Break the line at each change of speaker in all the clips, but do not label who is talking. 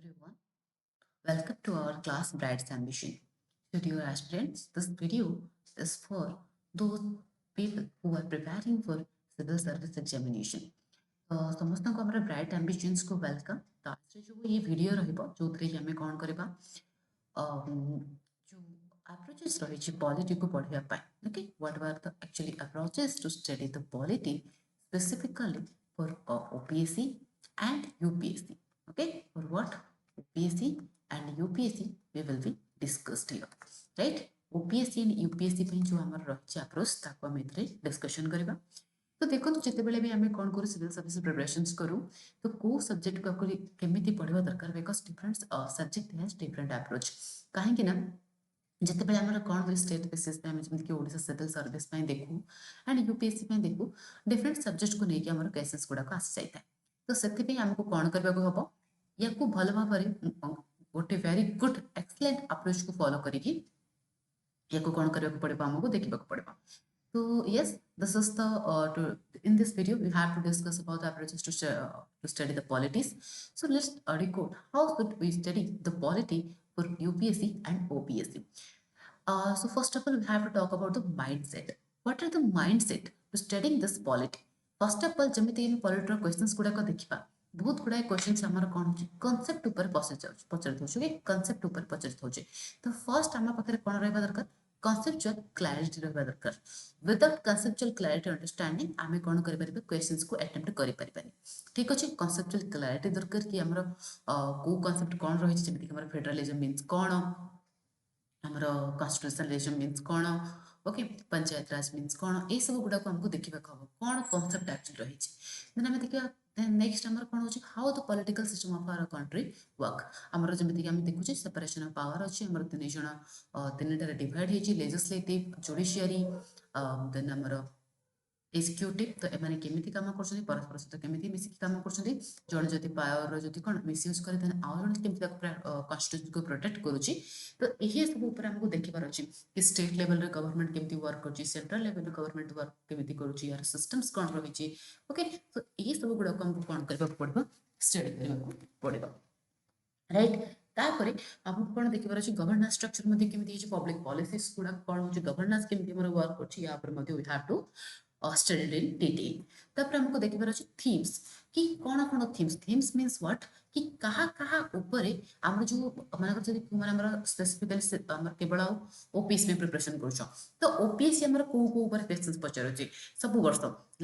everyone. Welcome to our class Bright's Ambition. So, dear aspirants, this video is for those people who are preparing for civil service examination. ସମସ୍ତଙ୍କୁ ଆମର bright ଆମ୍ବିସନ୍ସ କୁ welcome. ତ ଆଜି ଯୋଉ ये video ରହିବ ଯୋଉଥିରେ କି ଆମେ କ'ଣ କରିବା ଯୋଉ approaches ରହିଛି polity କୁ ପଢିବା ପାଇଁ। Okay, what were the actually approaches to study the polity specifically for OPSC and UPSC? Okay, for what OPSC and UPSC we will be discussed here, right? OPSC and UPSC ପାଇଁ ଯୋଉ ଆମର ରହିଛି approach ତାକୁ ଆମେ ଏଥିରେ discussion କରିବା। तो देखो जितेबले भी आम कौन करूँ सिविल सर्विस प्रिपरेशंस करूँ तो कौ सब्जेक्ट को केमी पढ़ा दरकार because different subject has different approach कहीं ना जितेबले आम कौन हुए स्टेट बेसीस पे आम जमीक ओडिशा सिविल सर्विस देखू एंड यूपीएससी देखू डिफरेंट सब्जेक्ट को लेकिन आम केसेस गुड़ाक आसी जाए तो से आमको कौन करने हम या भल भाव गोटे वेरी गुड एक्सलेंट अप्रोच को फॉलो करके या कौन करने पड़ो आमको देखा पड़ो। So yes, this is the in this video we have to discuss about the approaches to study the polities. So let's decode how should we study the polity for UPSC and OPSC. So first of all, we have to talk about the mindset. What are the mindset to studying this polity? First of all, जमिति हम polity questions गुड़ा को देखिबा बहुत गुड़ा question हमर कोन होची concept ऊपर पचर होची कांसेप्ट ऊपर पचर होची तो फर्स्ट हम पाखरे कोन रहबा दरकार conceptual clarity रहबा दरकार विदाउट conceptual clarity understanding आमे कोन करि परिबे क्वेश्चंस को अटेम्प्ट करि परिबानी ठीक अछि conceptual clarity दरकार कि हमर को कांसेप्ट कोन रहि छै जमिति हमर फेडरलिज्म मींस कोन हमर कॉन्स्टिट्यूशनलिज्म मींस कोन ओके पंचायत राज मींस कोन ए सब गुडा को हमको देखिबा खबो कोन कांसेप्ट एक्चुअली रहि छै देन हमें देखिबा then next हमर कोन होची how the political system of our country work हमर जमिति हम देखु छी सेपरेशन ऑफ पावर अछि हमर तीन जण तीनटा डिवाइड हेची लेजिस्लेटिव जुडिशियरी देन हमर एग्जीक्यूटिव तो एमाने केमिति काम करछथि परस्पर सहित केमिति मिसी काम करछथि जण जति पावर जति कोन मिसयूज करे देन आ जण केमिति कॉन्स्टिट्यूशन को प्रोटेक्ट करूची तो एही सब ऊपर हमको देखिबार अछि कि स्टेट लेवल रे गवर्नमेंट केमिति वर्क करछि सेंट्रल लेवल रे गवर्नमेंट वर्क केमिति करूची यार सिस्टम्स कोन रहिछि ओके तो एही सब गुडा को हमको कोन करबा पड़बो स्टडी करबा पड़बो राइट तापरे हमको कोन देखिबार अछि गवर्नेंस स्ट्रक्चर मध्ये केमिति अछि पब्लिक पॉलिसीज गुडा कोन होछि गवर्नेंस केमिति हमर वर्क करछि या पर मध्ये we have to studied in detail तापर हमको देखिबार अछि थीम्स कि कोन कोन थीम्स मींस व्हाट कि कहा कहा ऊपर हमर जो मानकर जदि माने हमर स्पेसिफिकली हमर केवल ओपीएस में प्रिपरेशन करछो तो ओपीएस हमर को ऊपर क्वेश्चंस पचरछि सब वर्ष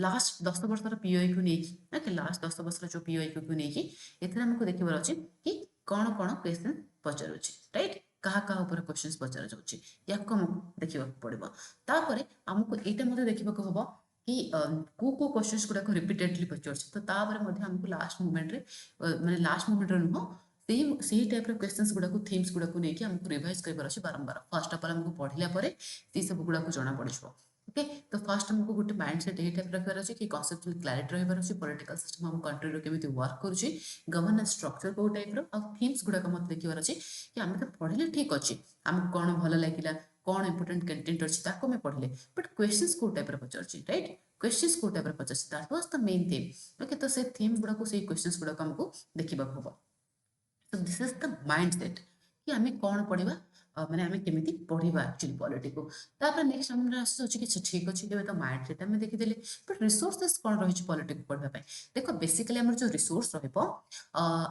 लास्ट 10 वर्ष र पीओई को नेकी ओके लास्ट 10 वर्ष र जो पीओई को नेकी एथरा हमको देखिबार अछि कि कोन कोन क्वेश्चन पचरछि राइट कहा कहा ऊपर क्वेश्चंस पचर जाउछि या को देखिबा पड़िबो तापर हमको एटा मध्ये देखिबा को हबो कि को क्वेश्चंस गुडा को रिपीटेडली पचरछि तो तापर मध्ये हमको लास्ट मोमेंट रे माने लास्ट मोमेंट रे नुहो सेही टाइप रे क्वेश्चंस गुडा को थीम्स गुडा को नेकी हमको रिवाइज करबार अछि बारंबार फर्स्ट ऑफ ऑल हमको पढिला परे से सब गुडा को जाना पड़िछो ओके तो फर्स्ट हमको गोटे माइंडसेट एही टाइप रखबार अछि कि कांसेप्चुअल क्लैरिटी रहबार अछि पॉलिटिकल सिस्टम हम कंट्री रो केमिति वर्क करूछि गवर्नेंस स्ट्रक्चर को टाइप रो आ थीम्स गुडा को मत देखिबार अछि कि हम तो पढिले ठीक अछि हमको कोन भलो लागिला कोन इंपोर्टेंट कंटेंट अछि ताको में पढिले बट क्वेश्चंस को टाइप रो पचरछि राइट क्वेश्चंस को टाइप रो पचरछि that was the main theme okay तो से थीम गुडा को से क्वेश्चंस गुडा को हमको देखिबा हबो so this is the mindset कि हमें कौन पढ़िबा माने हमें केमिति पढ़िबा एक्चुअली पॉलिटी को तापर नेक्स्ट हमरा सोची कि ठीक अछि केबे तो माइंडसेट हमें देखि देले बट रिसोर्सेस कोन रहि छि पॉलिटी को पढ़बा पय देखो बेसिकली हमर जो रिसोर्स रहबो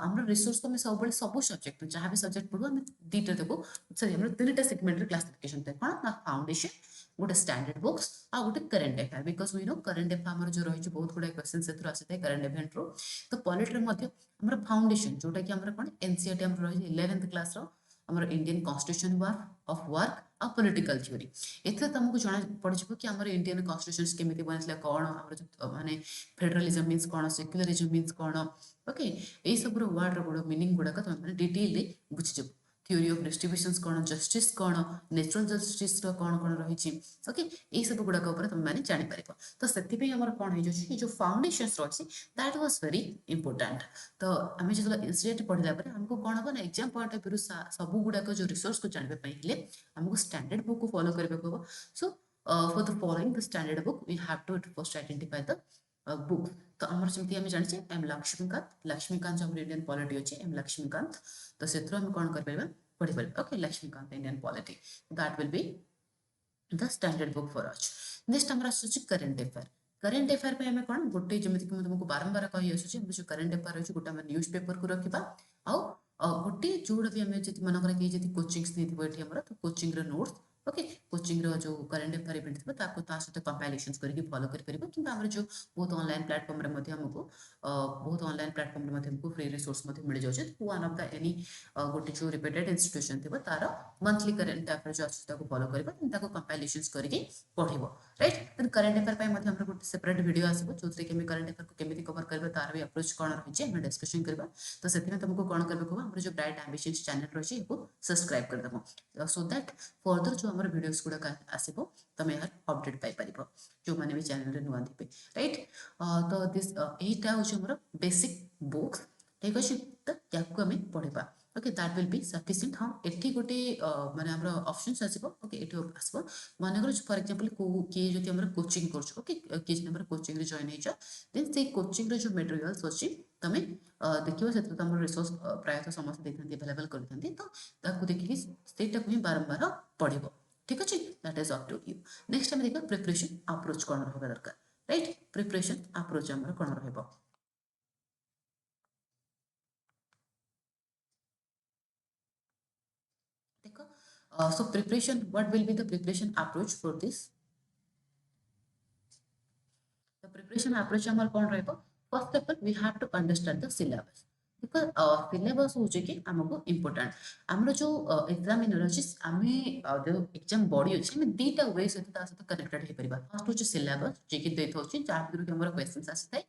हमर रिसोर्स को हमें सब बळे सब सब्जेक्ट जहां भी सब्जेक्ट पढ़बो हमें दीटा देबो सॉरी हमर तीनटा सेगमेंट रे क्लासिफिकेशन ते कोन ना फाउंडेशन गोटे स्टैंडर्ड बुक्स आ गोटे current affair because we know current affair हमर जो रहि छि बहुत गुडा क्वेश्चन सेथरो आसीते करंट इवेंट रो तो पॉलिटी रे मध्ये हमर फाउंडेशन जोटा कि हमर कोन एनसीईआरटी हमर रहि 11th क्लास रो हमर इंडियन कॉन्स्टिट्यूशन वर्क आ पॉलिटिकल थ्योरी एथे तुमको जाना पड़िछो कि हमर इंडियन कॉन्स्टिट्यूशंस केमिति बनथिला कोन हमर माने फेडरलिज्म मींस कोन सेक्युलरिज्म मींस कोन ओके ए सब रो वर्ड रो मीनिंग गुडा का तुम माने डिटेल रे बुझिजो थ्योरी ऑफ डिस्ट्रीब्यूशंस कोन जस्टिस कोन नेचुरल जस्टिस रो कोन कोन रहि छि ओके ए सब गुडा का ऊपर तुम माने जानि परिबो तो सेति पे हमर कोन हे जो कि जो फाउंडेशंस रहि दैट वाज वेरी इंपोर्टेंट तो हमें जो इंसिडेंट पढ़ला पर हमको कोन हो ना एग्जाम पॉइंट ऑफ व्यू सब गुडा को जो रिसोर्स को जानबे पय हेले हमको स्टैंडर्ड बुक को फॉलो करबे को सो for the following the standard book we have to first identify the book तो आमर जमी आम जाने एम लक्ष्मीकांत जो इंडियन पॉलिटी अच्छे एम लक्ष्मीकांत तो से आम कौन कर पढ़ी पारे okay Laxmikanth Indian polity that will be the standard book for अच नेक्स्ट आमर आसूँ करेन्ट अफेयर पे आम कौन गोटे जमीक तुमको बारंबार कही आसूँ जो करेन्ट अफेयर अच्छे गोटे न्यूज पेपर को रखा आउ गोटे जोड़ा भी आम मनकर कि कोचिंग्स नहीं तो कोचिंग नोट्स ओके कोचिंग जो करेन्ट अफेयर इवेंट थी सहित कंपाइलेशंस करके फॉलो कर कि जो बहुत ऑनलाइन प्लेटफॉर्म हमको बहुत ऑनलाइन प्लेटफॉर्म हमको फ्री रिसोर्स मिल जाए वन ऑफ द एनी गोटे जो रिपेटेड इंस्टीट्यूशन थी तार मंथली करेन्ट अफेयर जो अच्छे फॉलो कर कंपाइलेशंस करके पढ़ो राइट देन करेन्ट अफेयर गोटे सेपरेट वीडियो आसो जो करेन्ट अफेयर को केमी कवर कर तार भी अप्रोच कौन रही है डिस्कशन करवा तो से तुमको कौन कर जो ब्राइट एम्बिशंस चैनल रही है सब्सक्राइब करदेव सो दैट फर्दर जो आम वीडियोस गुड़ाक आसो तुम यार अपडेट पाइपर जो मैंने भी चैनल नुआ थे राइट तो दिस यहीटा हूँ बेसिक बुक्स ठीक अच्छे तो या पढ़ा okay that will be sufficient हाँ एठी गोटे माने हमर ऑप्शंस आसीबो ओके एठी आसीबो माने अगर फॉर एग्जांपल को के जति हमर कोचिंग करछ ओके के हमर कोचिंग रे जॉइन हेछ देन से कोचिंग रे जो मटेरियल्स अछि तमे देखियो से तो हमर रिसोर्स प्रायतः समस्त देखथि अवेलेबल करथि तो ताकू देखि सेटा को ही बारंबार पढिबो ठीक अछि that is up to you next हम देखा प्रिपरेशन अप्रोच कोन रहबा दरकार राइट प्रिपरेशन अप्रोच हमर कोन रहबो so preparation what will be the preparation approach for this the preparation approach हमारा कौन रहेगा first of all we have to understand the syllabus because syllabus होचे कि हमको important हमरो जो एग्जामिनर अछि हमें जो एग्जाम बॉडी अछि हमें दीटा वे से ता से कनेक्टेड हे परिबा फर्स्ट होचे syllabus जे कि देत होची जा भितर हमरो क्वेश्चंस आसी थाए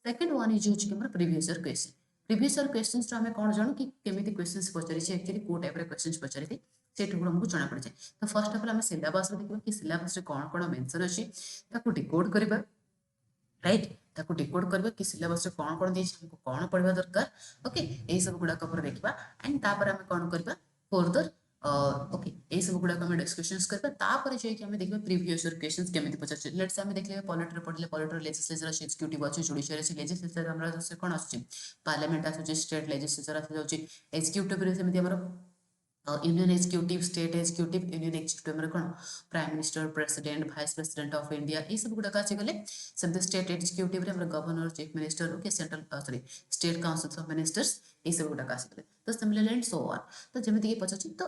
सेकंड वन इज होची हमरो previous year question previous year questions रो हमें कोन जानो कि केमिति क्वेश्चंस पचरि छै एक्चुअली को टाइप रे क्वेश्चंस पचरि थी सेठू हमको जाना पड़ जाए तो फर्स्ट ऑफ ऑल हमें सिलेबस देखिबा कि सिलेबस रे कोन कोन मेंशन अछि ताको डिकोड करबा राइट ताको डिकोड करबा कि सिलेबस रे कोन कोन दी हमको कोन पढ़बा दरकार ओके एई सब गुडा कपर देखबा एंड तापर हमें कोन करबा फर्दर ओके एई सब गुडा हमें डिस्कशंस करबा तापर जे कि हमें देखबा प्रीवियस ईयर क्वेश्चंस केमिति पचर लेट्स से हमें देखले पॉलिटी पढ़ले पॉलिटी लेजिस्लेचर एग्जीक्यूटिव अछि जुडिशियरी अछि लेजिस्लेचर हमरा से कोन आछि पार्लियामेंट आछि स्टेट लेजिस्लेचर आछि जाउछि एग्जीक्यूटिव रे सेमिति हमरा union executive state executive union executive कौन prime minister president vice president of India ये सब गुड़ाक आसीगले सेमती state executive governor chief minister okay central sorry state council of ministers ये सब गुड़ाक आसीगले तो सिमिलरली एंड सो ऑन तो जमीती कि पचार तो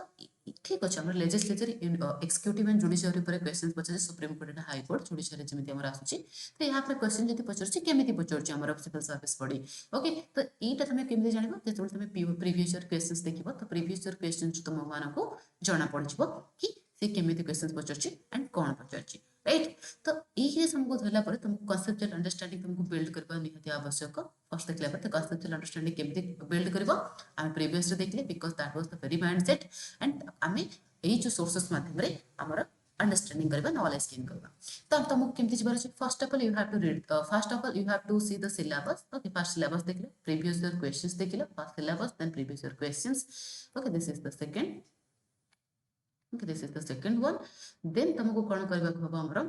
ठीक अच्छे आम लेजिस्लेचर एक्जीक्यूटिव एंड जुडिशियरी पर क्वेश्चन पचार supreme court and high court judiciary जमीती आम आसूँ तो यहाँ पर क्वेश्चन जब पचार केमी पचार आम सिविल सर्विस बॉडी ओके तो यहीटा तुम केमी जान जो तुम प्रीवियस ईयर क्वेश्चन देख तो प्रीवियस ईयर क्वेश्चन तुम मानक जना पड़ कि सी केमी क्वेश्चन पचार एंड कौन पचार राइट तो ये हमको धरला तुमको कन्सेप्चुअल अंडरस्टैंडिंग तुमको बिल्ड करबा निहाती आवश्यक फर्स्ट देखला पर कन्सेप्चुअल अंडरस्टैंडिंग केमती बिल्ड करबो आम प्रीवियस देखले because that was the very mindset and आम यही जो सोर्सेस माध्यम रे हमर अंडरस्टैंडिंग करबा नॉलेज गेन करबा तो तुमको केमती जबार अछि first of all you have to read first of all you have to see the syllabus okay first syllabus देखले प्रीवियस ईयर क्वेश्चंस देखले first syllabus then previous year questions okay this is the second okay this is the second one then तुमको कौन करबा को हबो हमर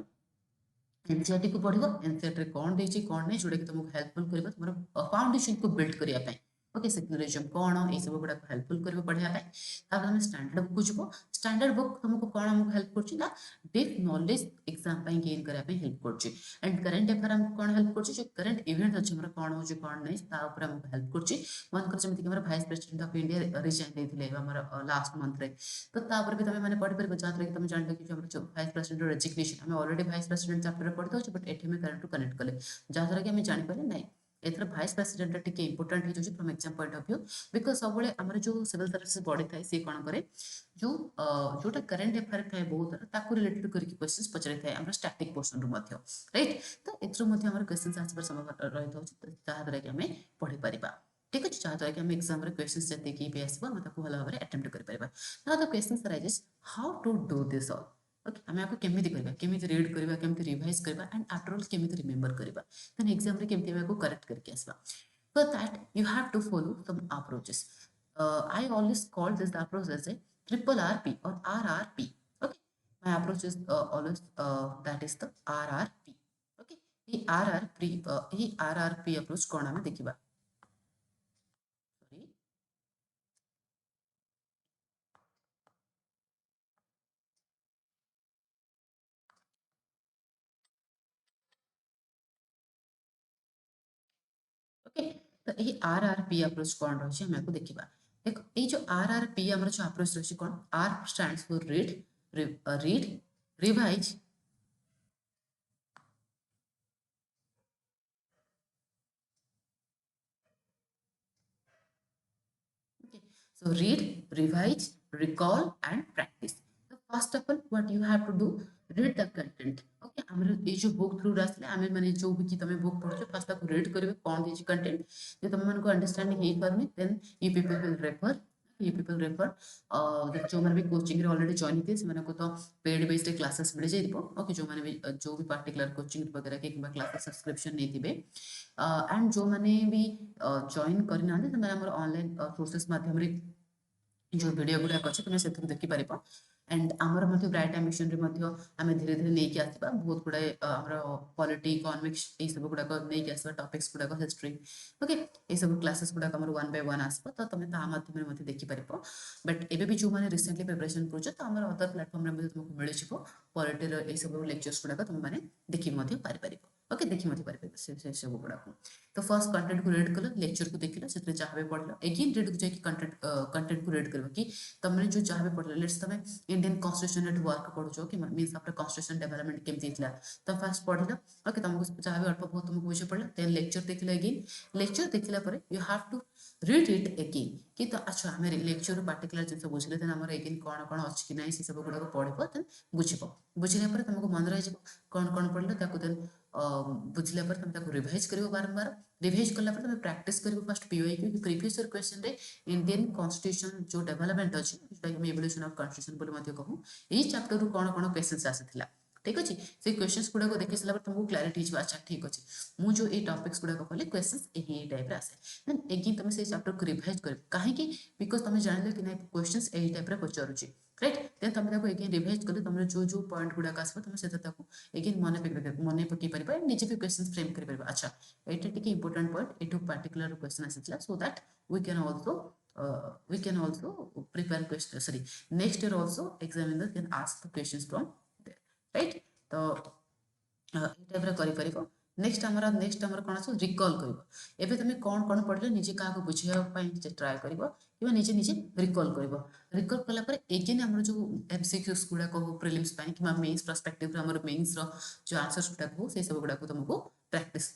NCERT को पढ़िबो NCERT रे कोन देछि कोन नै जोडे कि तुमको हेल्पफुल करबा तुमर फाउंडेशन को बिल्ड करिया पय ओके सेक्युलरिज्म कोन ए सब गुडा हेल्पफुल करबो पढ़िया पय तापर हम स्टैंडर्ड बुक बुझबो स्टैंडर्ड बुक तुमको कोन हमको हेल्प करछि ना डीप नॉलेज एग्जाम पय गेन करिया पय हेल्प करछि एंड करंट अफेयर हम कोन हेल्प करछि जो करंट इवेंट अछि हमर कोन हो जे कोन नै ता ऊपर हमको हेल्प करछि मन कर जेमिति कि हमर vice president of India resign देथिले हमर लास्ट मंथ रे तो तापर भी तुम माने पढ़ि परबो जात रे कि तुम जानबो कि हमर जो वाइस प्रेसिडेंट रेजिग्नेशन हम ऑलरेडी वाइस प्रेसिडेंट चैप्टर पढ़ि दो बट एठी में करंट टू कनेक्ट कले जहाँ कि जानी पारे ना एथर वाइस प्रेसिडेंट टिके इंपोर्टेंट हो जाउछि from exam point of view because सबले हमर जो सिविल सर्विस बॉडी थाए से कोन करे जो जोटा करंट अफेयर थाए बहुत ताकू रिलेटेड करके क्वेश्चंस पचरे थाए हमर स्टैटिक पोर्शन रु मध्य राइट तो एथरो मध्य हमर क्वेश्चंस आंसर समय रहित होछि जहाँ द्वारा कि हमें पढ़ि परिबा ठीक अछि जहाँ द्वारा कि हम एग्जाम रे क्वेश्चंस जते कि भी आसीबा हम ताकू भलो भाबरे अटेम्प्ट करि परिबा now the questions arises how to do this all okay हमें आपको केमिति करबा केमिति रीड करबा केमिति रिवाइज करबा एंड आफ्टर ऑल केमिति रिमेंबर करबा देन एग्जाम रे केमिति आपको करेक्ट करके आसबा for that you have to follow some approaches I always call this approach as a triple RP or RRP okay my approach is always that is the RRP okay ये RRP approach कौन आम देखा okay तो ये RRP approach कौन रही है हमको देखा देखो ये जो आरआरपी आम जो अप्रोच रही कौन R stands for read revise okay so read revise recall and practice so first of all what you have to do read the content okay हमर ये जो बुक थ्रू आसले आमे माने जो भी कि तमे बुक पढछो फर्स्ट ताको रीड करबे कोन दिछि कंटेंट जे तमे मन को अंडरस्टैंडिंग हे करनी देन you people refer जो माने भी कोचिंग रे ऑलरेडी जॉइन हिते से माने को तो पेड बेस्ड क्लासेस मिल जाइबो ओके जो माने भी जो भी पर्टिकुलर कोचिंग वगैरह के किबा क्लासेस सब्सक्रिप्शन नै दिबे एंड जो माने भी जॉइन करना से माने हमर ऑनलाइन सोर्सेस माध्यम रे जो वीडियो गुड़ाक अच्छे तुम से देखिपर एंड आमर ब्राइट एम्बिशन आम धीरे धीरे नहीं आसवा बहुत गुड़ाए पॉलिटी इकोनॉमिक्स ये सब गुड़ाक नहीं आसवा टॉपिक्स गुड़ाक हिस्ट्री ओके ये सब क्लासेस गुड़ाक वन बाय वन आसो तो तुम माध्यम देखिपर बट एबे भी जो मैंने रिसेंटली प्रिपरेशन कर तो आम अदर प्लाटफर्म तुमको मिल पॉलिटी ये सब लेक्चर्स गुड़ाक तुम मैंने देखी पार ओके देखी पारे से सब गुड़ाक तो फर्स्ट कंटेंट को रीड कल लेक्चर को देख से जहाँ भी पढ़ल एगेन रीड को जाकि कंटेंट को रीड कर कि तुमने जो जहाँ भी पढ़ल लेट्स तुम इंडियन कॉन्स्टिट्यूशन वर्क पढ़ुच कि मीन्स आफ्टर कॉन्स्टिट्यूशन डेवलपमेंट केमती तुम फास्ट पढ़ल ओके तुमको जहाँ भी अल्प बहुत तुमको बुझे पड़ा देन लेक्चर देख एगेन लेक्चर देखला you have to read it again कि तो अच्छा आम लेक्चर पार्टिकुलर जिन बुझे देन आम एगेन कौन कौन अच्छी कि ना से सब गुड़ाक पढ़ देन बुझे तुमको मन रही कौन कौन पढ़ल देन बुझला तुम रिवाइज कर बारंबार रिवाइज कला तुम प्रैक्टिस कर first POI previous year question रे इंडियन कॉन्स्टिट्यूशन जो डेवलपमेंट अच्छी जोटा हम इवोल्यूशन ऑफ कॉन्स्टिट्यूशन कहूँ यही चैप्टर रू कौन कौन क्वेश्चन आसाला ठीक अच्छे से क्वेश्चंस गुड़ाक देखी सारा तुमको क्लारिटी हो अच्छा ठीक अच्छे मुझे ये टॉपिक्स गुड़ाक कहली क्वेश्चंस यही टाइप आसे देन एगेन तुम से चैप्टर को रिवाइज कर कहीं बिकज तुम जान कि ना क्वेश्चंस यही टाइप पचारूँ राइट देन तुम एगेन रिवाइज कले तुम जो पॉइंट गुड़ाक आसो तुम से एगेन मन पकई पार निजे भी क्वेश्चन फ्रेम कर पार अच्छा ये टी इंपोर्टाट पॉइंट ये पर्टिकुलर क्वेश्चन आसाला so that we can also prepare question sorry next year also examiner can ask the questions from there right तो टाइप करि परिबो नेक्स्ट हमर कोन आसो रिकॉल करिवो एबे तुम कोन कोन पढले निजे का को बुझिया पई निजे ट्राई करिवो किबा निजे निजे रिकॉल करिवो रिकॉल कला पर एगेन हमर जो एमसीक्यूज गुडा को प्रीलिम्स पई किबा मेंस पर्सपेक्टिव हमर मेंस रो जो आंसर्स गुडा को से सब गुडा को तुमको प्रैक्टिस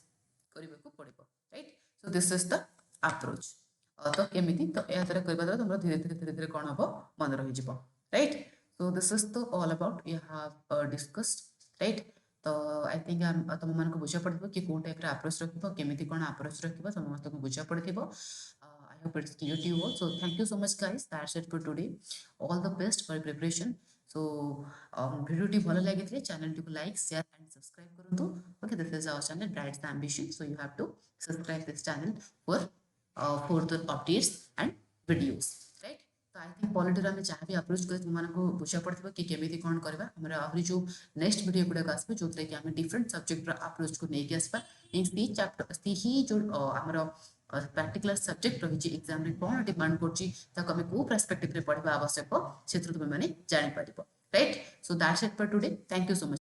करिवो को पड़िबो right so this is the approach तो केमिति तो या तरह करबा द्वारा तुम धीरे धीरे कोन हबो मन रहि जिवो right so this is the all about you have discussed right तो आई थिंक तुम मन को बुझा पड़ो कि कौन टाइप अप्रोच रखिबो केमिति कोन अप्रोच रखिबो समस्त को बुझा पड़ो I hope it's clear to you so thank you so much guys that's it for today all the best for preparation so video टी भलो लागितले चैनल टी को लाइक शेयर एंड सब्सक्राइब करंतु okay this is our channel brights the ambition so you have to subscribe this channel for further updates and videos right तो I think पॉलिटिर आम जहाँ भी अप्रोच कर तुमको बुझा पड़ो कि केमी कौन करवा आम आहरी जो नेक्स्ट वीडियो गुड़ाक आसो जो कि आम डिफरेंट सब्जेक्ट अप्रोच को लेकिन आसपा सी चैप्टर ही जो आमर पर्टिकुलर सब्जेक्ट रही एग्जाम कौन डिमांड कर कौ पर्सपेक्टिव पढ़ा आवश्यक से तुम मैंने जापर right so that's it for today thank you so much